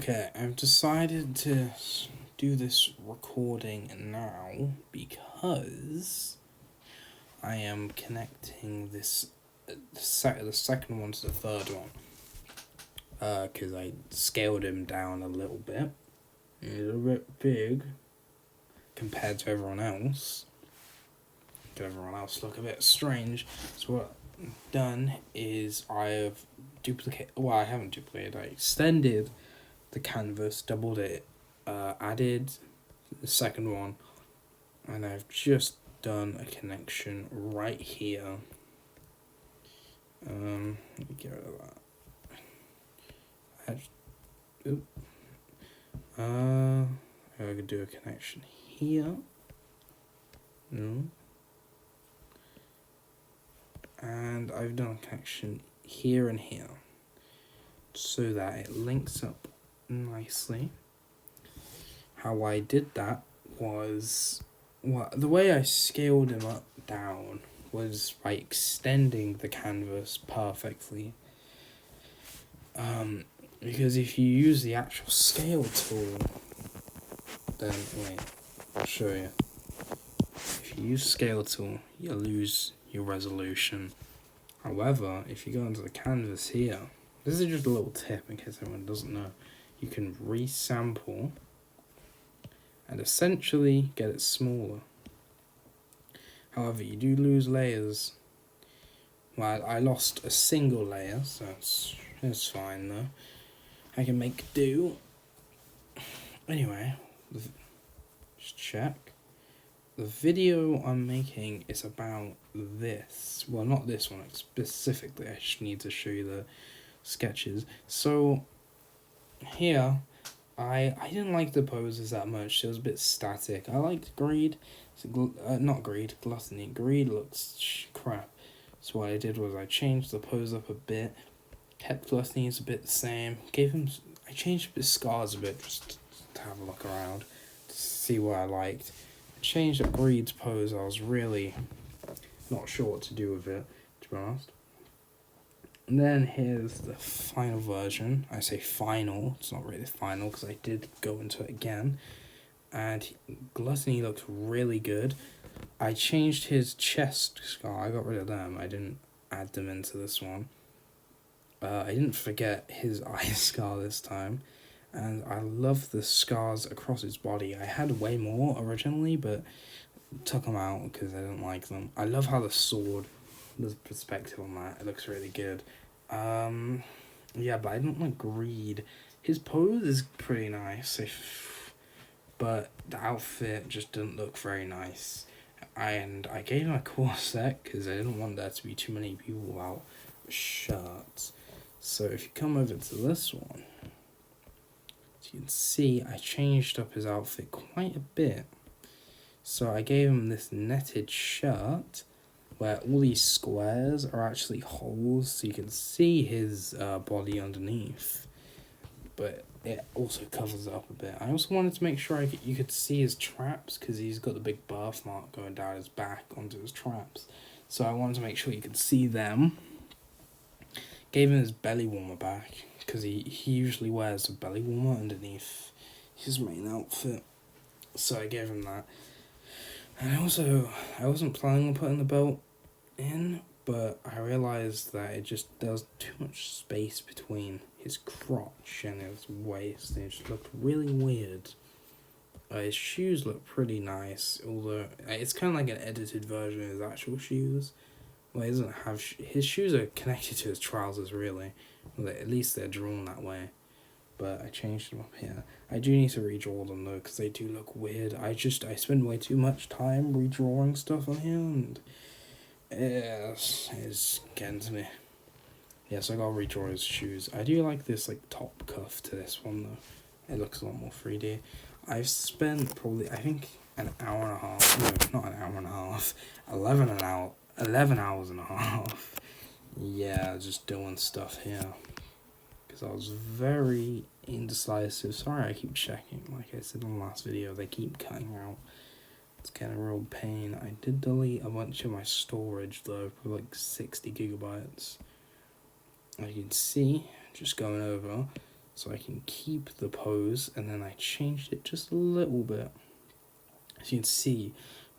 Okay, I've decided to do this recording now because I am connecting the second one to the third one. Because I scaled him down a little bit. He's a bit big compared to everyone else. Make everyone else look a bit strange. So what I've done is I haven't duplicated, I extended the canvas, doubled it, added the second one, and I've just done a connection right here. Let me get rid of that. I could do a connection here. No. And I've done a connection here and here so that it links up nicely. How I did that was, the way I scaled him down was by extending the canvas perfectly. Because if you use the actual scale tool, then wait, I'll show you. If you use scale tool, you lose your resolution. However, if you go into the canvas here, this is just a little tip in case anyone doesn't know, you can resample and essentially get it smaller. However, you do lose layers. Well, I lost a single layer, so it's fine though. I can make do. Anyway, just check. The video I'm making is about this. Well, not this one specifically. I just need to show you the sketches. So, here, I didn't like the poses that much. It was a bit static. I liked Greed. Not Greed, Gluttony. Greed looks crap. So what I did was I changed the pose up a bit. Kept Gluttony's a bit the same. I changed his scars a bit just to have a look around. To see what I liked. I changed up Greed's pose. I was really not sure what to do with it, to be honest. And then here's the final version. I say final, it's not really final because I did go into it again. And Gluttony looks really good. I changed his chest scar. I got rid of them. I didn't add them into this one. I didn't forget his eye scar this time. And I love the scars across his body. I had way more originally, but took them out because I didn't like them. I love how the sword, there's perspective on that. It looks really good. Yeah, but I don't like Greed. His pose is pretty nice, but the outfit just didn't look very nice. And I gave him a corset because I didn't want there to be too many people without shirts. So if you come over to this one, as you can see, I changed up his outfit quite a bit. So I gave him this netted shirt where all these squares are actually holes, so you can see his body underneath. But it also covers it up a bit. I also wanted to make sure you could see his traps, because he's got the big birthmark going down his back onto his traps. So I wanted to make sure you could see them. Gave him his belly warmer back, because he usually wears a belly warmer underneath his main outfit. So I gave him that. And I wasn't planning on putting the belt in, but I realised that there was too much space between his crotch and his waist, and it just looked really weird. His shoes look pretty nice, although it's kind of like an edited version of his actual shoes. Well, he doesn't have his shoes are connected to his trousers, really. Well, at least they're drawn that way. But I changed them up here. I do need to redraw them though, because they do look weird. I spend way too much time redrawing stuff on here, and it's getting to me. Yes, I gotta redraw his shoes. I do like this top cuff to this one though. It looks a lot more 3D. I've spent probably, I think, an hour and a half. No, not an hour and a half. 11 hours and a half. Yeah, just doing stuff here. Because I was very indecisive. Sorry I keep checking. Like I said in the last video, they keep cutting out. It's kind of a real pain. I did delete a bunch of my storage though, for like 60 gigabytes. As you can see, just going over. so I can keep the pose, and then I changed it just a little bit. As you can see,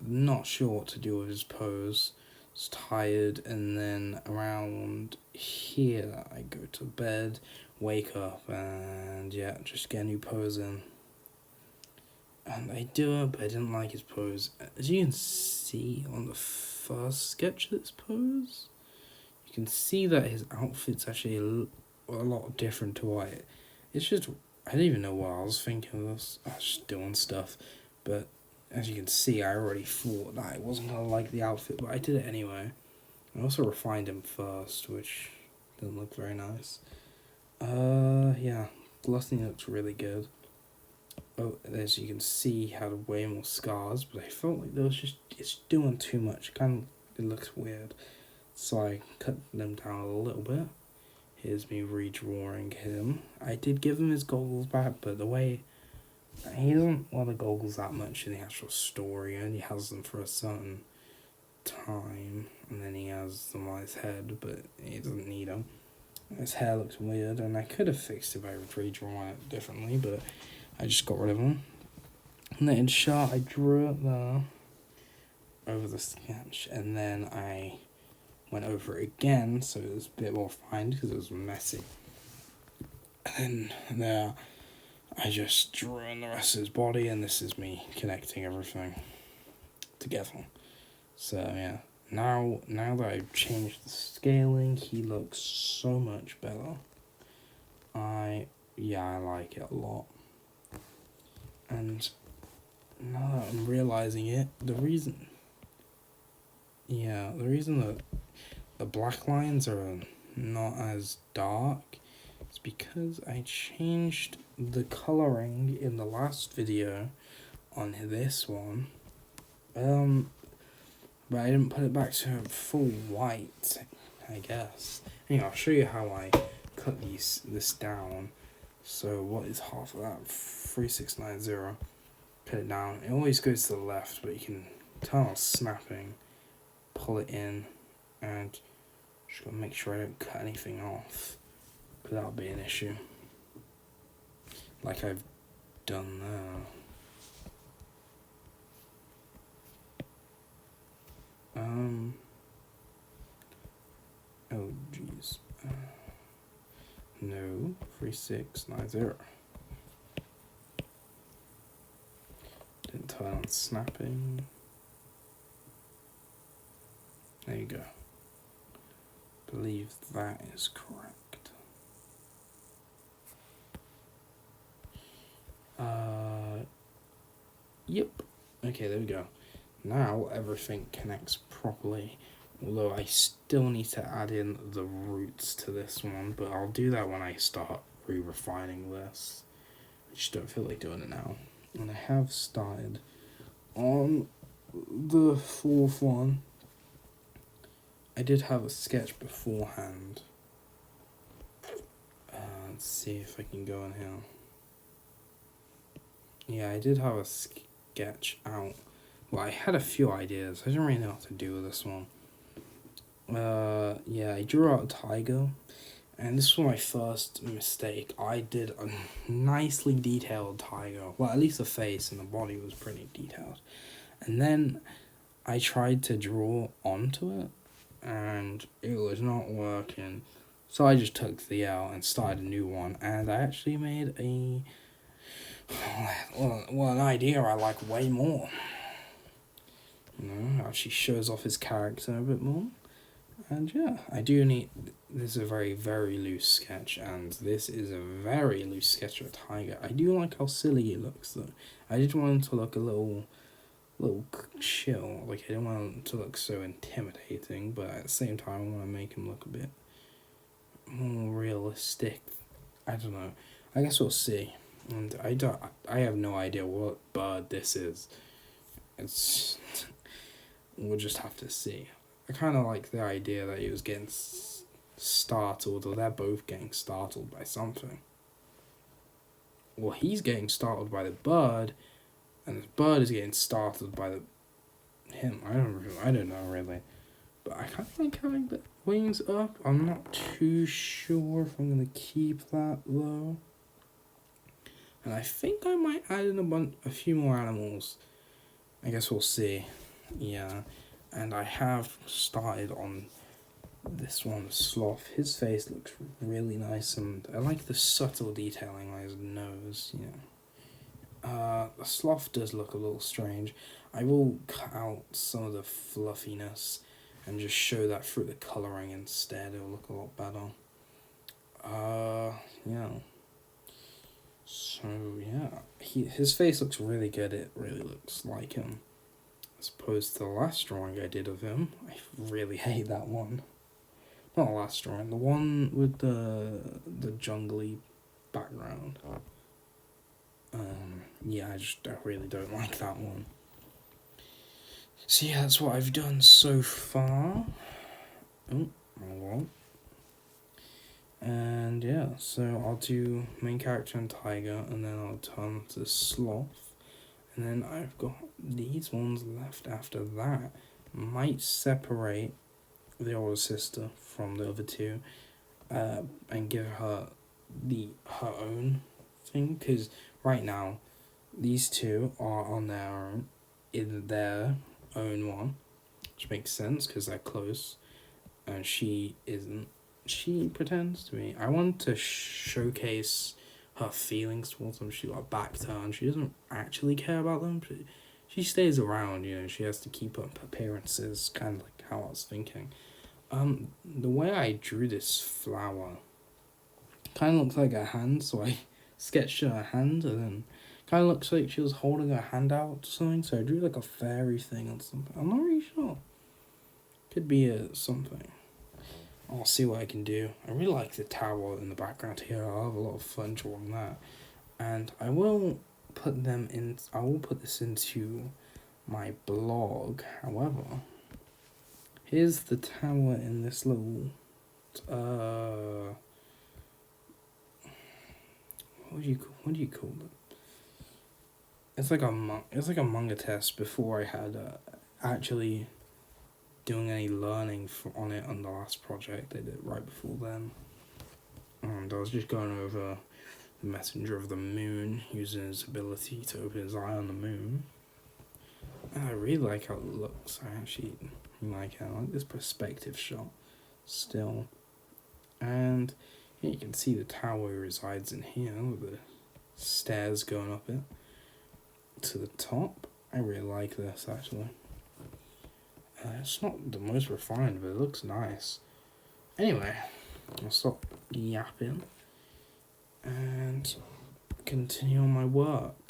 not sure what to do with his pose. It's tired, and then around here I go to bed, wake up, and yeah, just get a new pose in. And I do it, but I didn't like his pose. As you can see on the first sketch of this pose, you can see that his outfit's actually a lot different to what it's just, I didn't even know what I was thinking of this. I was just doing stuff, but as you can see, I already thought that I wasn't gonna like the outfit, but I did it anyway. I also refined him first, which didn't look very nice. Yeah, Gluttony looks really good. Oh, as you can see, he had way more scars, but I felt like there was it's doing too much. It looks weird. So I cut them down a little bit. Here's me redrawing him. I did give him his goggles back, but the way he doesn't wear the goggles that much in the actual story. He only has them for a certain time, and then he has them on his head, but he doesn't need them. His hair looks weird, and I could have fixed it by redrawing it differently, but I just got rid of them. And then in shot, I drew it there over the sketch, and then I went over it again, so it was a bit more refined because it was messy. And then there, I just drew in the rest of his body, and this is me connecting everything together. So yeah, now that I've changed the scaling, he looks so much better. I like it a lot. And now that I'm realizing it, the reason that the black lines are not as dark is because I changed the coloring in the last video on this one. But I didn't put it back to full white, I guess. Anyway, I'll show you how I cut this down. So what is half of that? 3690. Cut it down. It always goes to the left, but you can turn on snapping, pull it in, and just gotta make sure I don't cut anything off, but that'll be an issue. Like I've done there. Oh jeez. No, 3690. Didn't turn on snapping. There you go. Believe that is correct. Yep. Okay, there we go. Now everything connects properly. Although I still need to add in the roots to this one, but I'll do that when I start re-refining this. I just don't feel like doing it now. And I have started on the fourth one. I did have a sketch beforehand. Let's see if I can go in here. Yeah, I did have a sketch out. Well, I had a few ideas. I didn't really know what to do with this one. Yeah, I drew out a tiger, and this was my first mistake. I did a nicely detailed tiger. Well, at least the face and the body was pretty detailed. And then I tried to draw onto it, and it was not working. So I just took the L and started a new one, and I actually made an idea I like way more. You know, actually shows off his character a bit more. And yeah, this is a very, very loose sketch, and this is a very loose sketch of a tiger. I do like how silly it looks, though. I did want him to look a little chill. Like, I didn't want him to look so intimidating, but at the same time, I want to make him look a bit more realistic. I don't know. I guess we'll see. And I have no idea what bird this is. We'll just have to see. I kind of like the idea that he was getting startled, or they're both getting startled by something. Well, he's getting startled by the bird, and the bird is getting startled by him. I don't know really, but I kind of like having the wings up. I'm not too sure if I'm gonna keep that though. And I think I might add in a few more animals. I guess we'll see. Yeah. And I have started on this one, Sloth. His face looks really nice, and I like the subtle detailing on his nose, you know. The Sloth does look a little strange. I will cut out some of the fluffiness and just show that through the colouring instead. It'll look a lot better. Yeah. So, yeah. His face looks really good. It really looks like him. As opposed to the last drawing I did of him. I really hate that one. Not the last drawing, the one with the jungly background. Yeah, I really don't like that one. So yeah, that's what I've done so far. Oh, well. And yeah, so I'll do main character and tiger, and then I'll turn to sloth. And then I've got these ones left after that. Might separate the older sister from the other two, and give her her own thing, because right now these two are on their own in their own one, which makes sense because they're close, and she isn't. She pretends to be. I want to showcase her feelings towards them. She got a back turn. She doesn't actually care about them. She stays around, you know. She has to keep up appearances, kind of like how I was thinking. The way I drew this flower kind of looks like a hand, so I sketched her hand, and then kind of looks like she was holding her hand out or something, so I drew like a fairy thing or something. I'm not really sure. Could be something. I'll see what I can do. I really like the tower in the background here. I'll have a lot of fun drawing that. And I will put this into my blog. However, here's the tower in this little what do you call it? It's like a manga test before I had actually doing any learning on it on the last project I did right before then. And I was just going over the messenger of the moon, using his ability to open his eye on the moon. And I really like how it looks. I actually like it. I like this perspective shot still. And yeah, you can see the tower resides in here with the stairs going up it to the top. I really like this actually. It's not the most refined, but it looks nice. Anyway, I'll stop yapping and continue on my work.